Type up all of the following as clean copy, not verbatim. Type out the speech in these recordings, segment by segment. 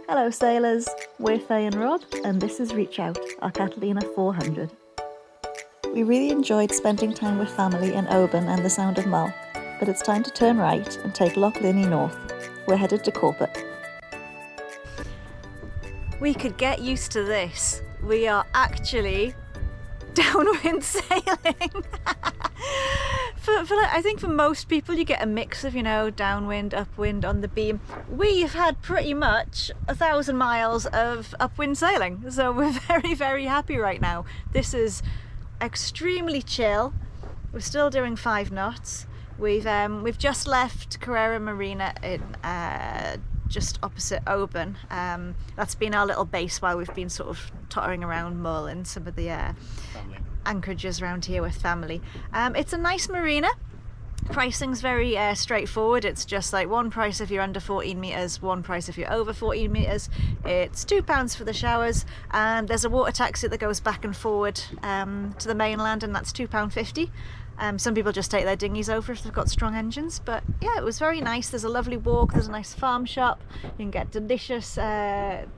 Hello sailors, we're Faye and Rob and this is Reach Out, our Catalina 400. We really enjoyed spending time with family in Oban and the Sound of Mull, but it's time to turn right and take Loch Linnhe north. We're headed to Corpach. We could get used to this. We are actually downwind sailing. I think for most people you get a mix of, downwind, upwind on the beam. We've had pretty much 1,000 miles of upwind sailing, so we're very, very happy right now. This is extremely chill. We're still doing 5 knots. We've just left Corran Marina in just opposite Oban. That's been our little base while we've been sort of tottering around Mull and some of the anchorages around here with family. It's a nice marina. Pricing's very straightforward. It's just like one price if you're under 14 metres, one price if you're over 14 metres. It's £2 for the showers, and there's a water taxi that goes back and forward to the mainland, and that's £2.50. Some people just take their dinghies over if they've got strong engines, but yeah, it was very nice. There's a lovely walk, there's a nice farm shop, you can get delicious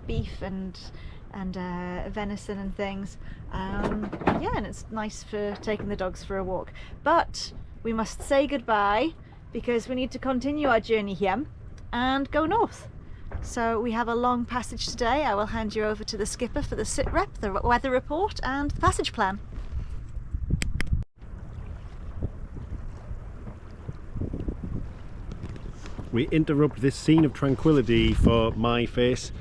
beef and venison and things. Yeah, and it's nice for taking the dogs for a walk. But we must say goodbye because we need to continue our journey here and go north. So we have a long passage today. I will hand you over to the skipper for the sit rep, the weather report and the passage plan. We interrupt this scene of tranquility for my face.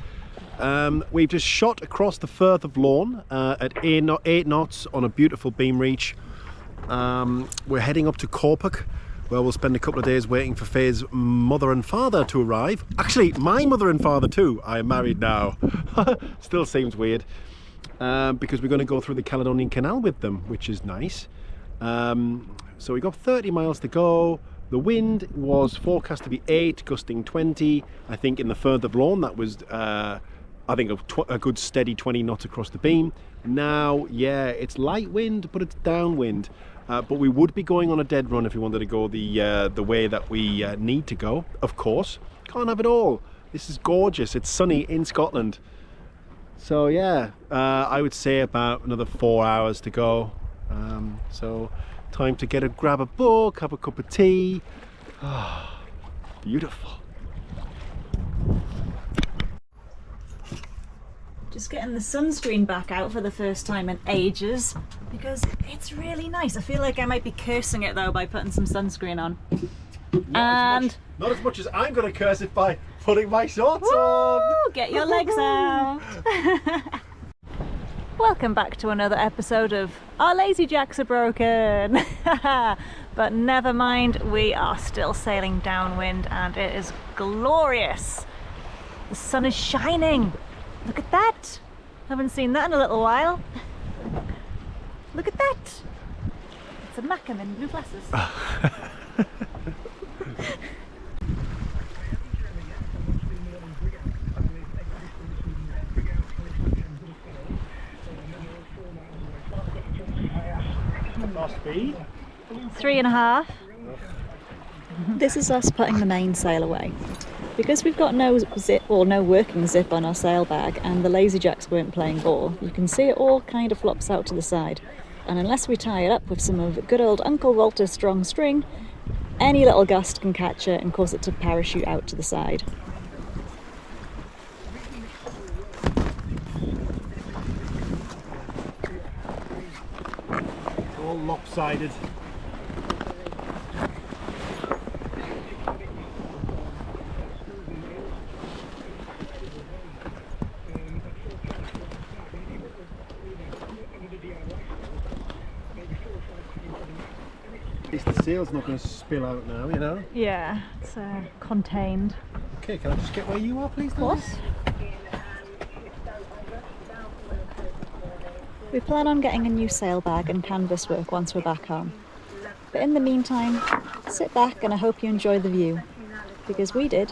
We've just shot across the Firth of Lorne at 8 knots on a beautiful beam reach. We're heading up to Corpach, where we'll spend a couple of days waiting for Faye's mother and father to arrive. Actually, my mother and father too. I am married now. Still seems weird. Because we're going to go through the Caledonian Canal with them, which is nice. So we've got 30 miles to go. The wind was forecast to be 8, gusting 20. I think in the Firth of Lorne that was I think a good steady 20 knots across the beam. Now, yeah, it's light wind, but it's downwind. But we would be going on a dead run if we wanted to go the way that we need to go. Of course, can't have it all. This is gorgeous. It's sunny in Scotland. So yeah, I would say about another 4 hours to go. So time to grab a book, have a cup of tea. Oh, beautiful. Just getting the sunscreen back out for the first time in ages because it's really nice. I feel like I might be cursing it though by putting some sunscreen on. Not as much as I'm going to curse it by putting my shorts on. Get your legs out. Welcome back to another episode of Our Lazy Jacks Are Broken. But never mind, we are still sailing downwind and it is glorious. The sun is shining. Look at that! Haven't seen that in a little while. Look at that! It's a Macam in blue glasses. Speed? 3.5. This is us putting the mainsail away. Because we've got no zip or no working zip on our sail bag and the Lazy Jacks weren't playing ball, you can see it all kind of flops out to the side. And unless we tie it up with some of good old Uncle Walter's strong string, any little gust can catch it and cause it to parachute out to the side. All lopsided. At least the sail's not going to spill out now, you know? Yeah, it's contained. Okay, can I just get where you are, please? Of course. We plan on getting a new sail bag and canvas work once we're back home. But in the meantime, sit back and I hope you enjoy the view, because we did.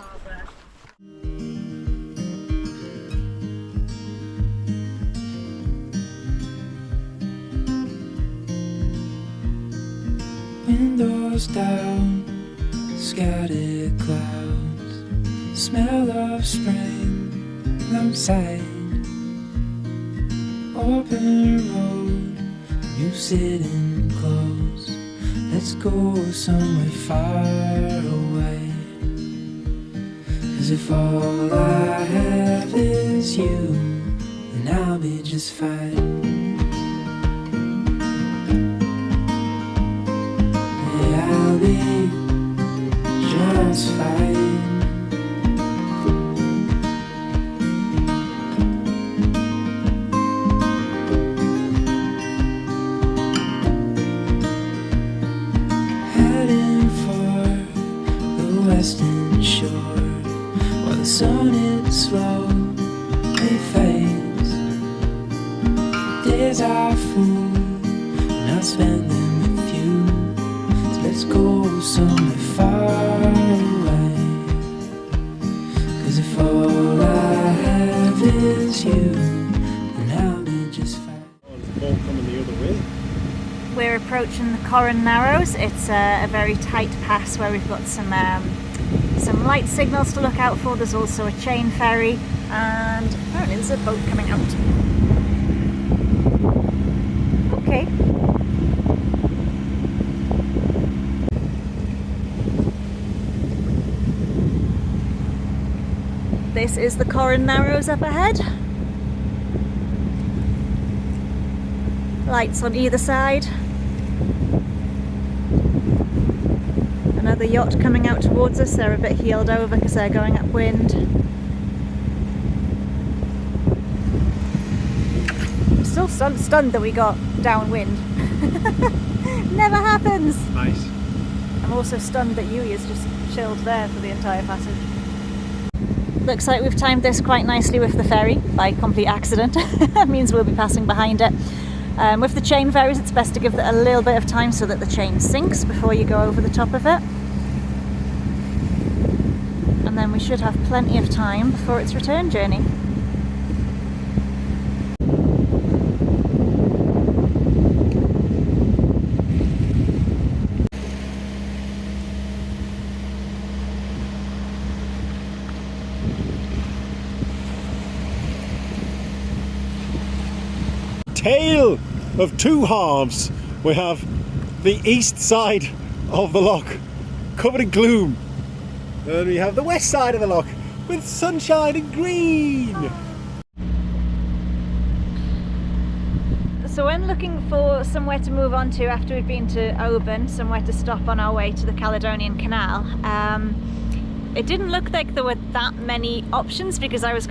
Windows down, scattered clouds, smell of spring them side. Open road, you sitting close. Let's go somewhere far away. 'Cause if all I have is you, then I'll be just fine. Yeah, I'll be just fine. Heading for the western shore, while the sun it slowly fades. Days are full, and I'll spend them with you. So let's go somewhere far away. 'Cause if all I have is you, then I'll be just fine. Boat coming the other way. We're approaching the Corran Narrows. It's a very tight pass where we've got some light signals to look out for. There's also a chain ferry, and apparently there's a boat coming out. Okay. This is the Corran Narrows up ahead. Lights on either side. Another yacht coming out towards us. They're a bit heeled over because they're going upwind. I'm still stunned that we got downwind. Never happens! Nice. I'm also stunned that Yui is just chilled there for the entire passage. Looks like we've timed this quite nicely with the ferry by complete accident. That means we'll be passing behind it. With the chain ferries, it's best to give it a little bit of time so that the chain sinks before you go over the top of it. And then we should have plenty of time before its return journey. Tale of two halves. We have the east side of the loch covered in gloom, and we have the west side of the loch with sunshine and green. So when looking for somewhere to move on to after we've been to Oban, somewhere to stop on our way to the Caledonian Canal, it didn't look like there were that many options, because I was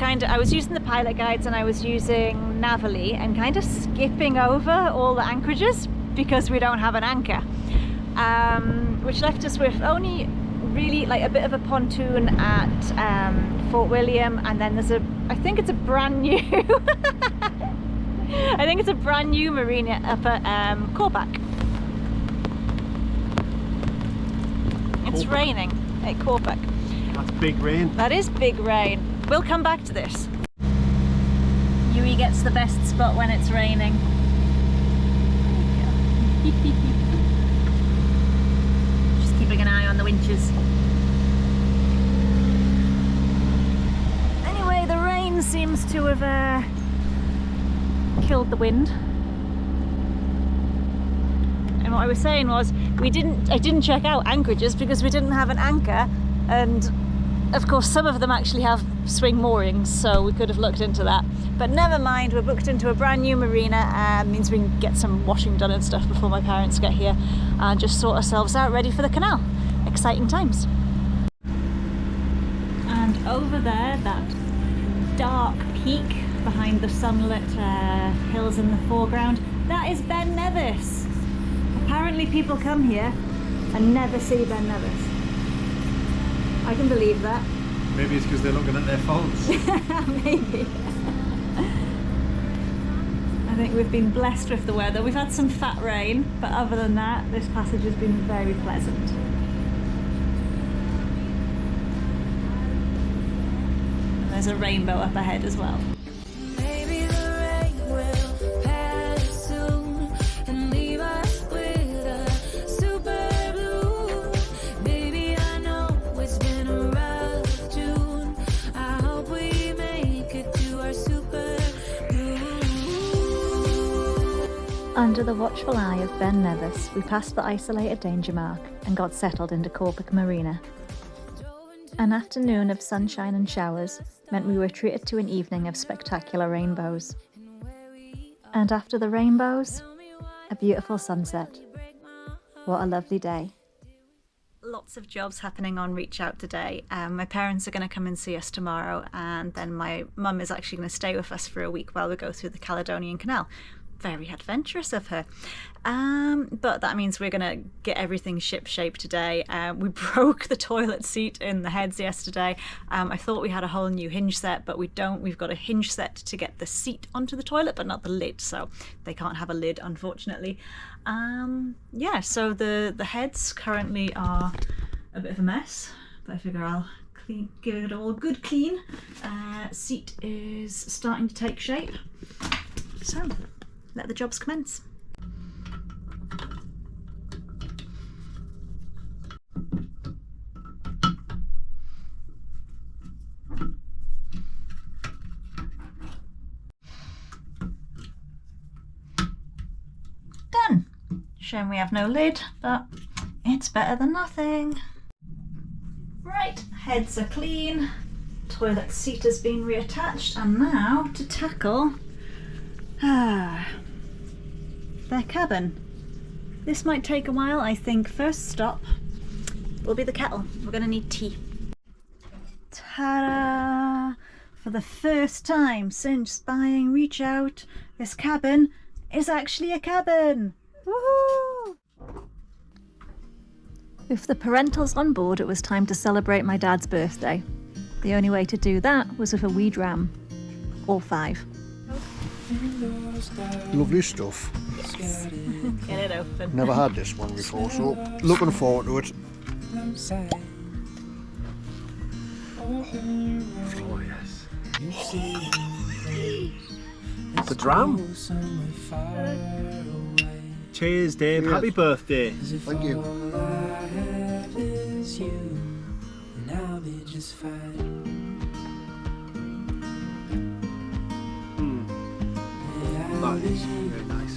using the pilot guides and I was using Navally and kind of skipping over all the anchorages because we don't have an anchor, which left us with only really like a bit of a pontoon at Fort William, and then there's I think it's a brand new marina up at Corpach. It's raining at Corpach. That's big rain. That is big rain. We'll come back to this. Yui gets the best spot when it's raining. Just keeping an eye on the winches. Anyway, the rain seems to have killed the wind. And what I was saying was, I didn't check out anchorages because we didn't have an anchor, and of course some of them actually have swing moorings, so we could have looked into that. But never mind, we're booked into a brand new marina, means we can get some washing done and stuff before my parents get here, and just sort ourselves out ready for the canal. Exciting times. And over there, that dark peak behind the sunlit hills in the foreground, that is Ben Nevis. Apparently people come here and never see Ben Nevis. I can believe that. Maybe it's because they're looking at their phones. Maybe. I think we've been blessed with the weather. We've had some fat rain, but other than that, this passage has been very pleasant. And there's a rainbow up ahead as well. Maybe the rain will pass soon and leave us with a super blue. Baby, I know it's been a rough June. I hope we make it Under the watchful eye of Ben Nevis, we passed the isolated danger mark and got settled into Corpach Marina. An afternoon of sunshine and showers meant we were treated to an evening of spectacular rainbows. And after the rainbows, a beautiful sunset. What a lovely day. Lots of jobs happening on Reach Out today. My parents are going to come and see us tomorrow, and then my mum is actually going to stay with us for a week while we go through the Caledonian Canal. Very adventurous of her. But that means we're going to get everything ship-shape today. We broke the toilet seat in the heads yesterday. I thought we had a whole new hinge set, but we don't. We've got a hinge set to get the seat onto the toilet, but not the lid, so they can't have a lid, unfortunately. Yeah, so the heads currently are a bit of a mess, but I figure I'll give it all a good clean. Seat is starting to take shape, so let the jobs commence. Done. Shame we have no lid, but it's better than nothing. Right, heads are clean, toilet seat has been reattached, and now to tackle their cabin. This might take a while. I think first stop will be the kettle. We're going to need tea. Ta-da! For the first time since buying Reach Out, this cabin is actually a cabin! Woohoo! With the parentals on board, it was time to celebrate my dad's birthday. The only way to do that was with a wee dram. Or 5. Lovely stuff. Get it open. Never had this one before, so looking forward to it. Oh yes. It's a dram. Cheers, Dave. Cheers. Happy birthday. Thank you. That is very nice.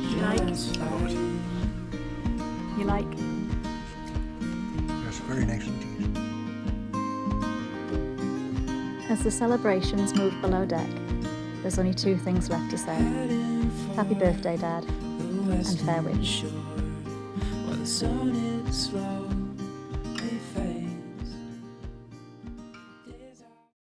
You like? Love it. You like? Yes, very nice indeed. As the celebrations move below deck, there's only 2 things left to say. Happy birthday, Dad, and fair wish. While the sun is slow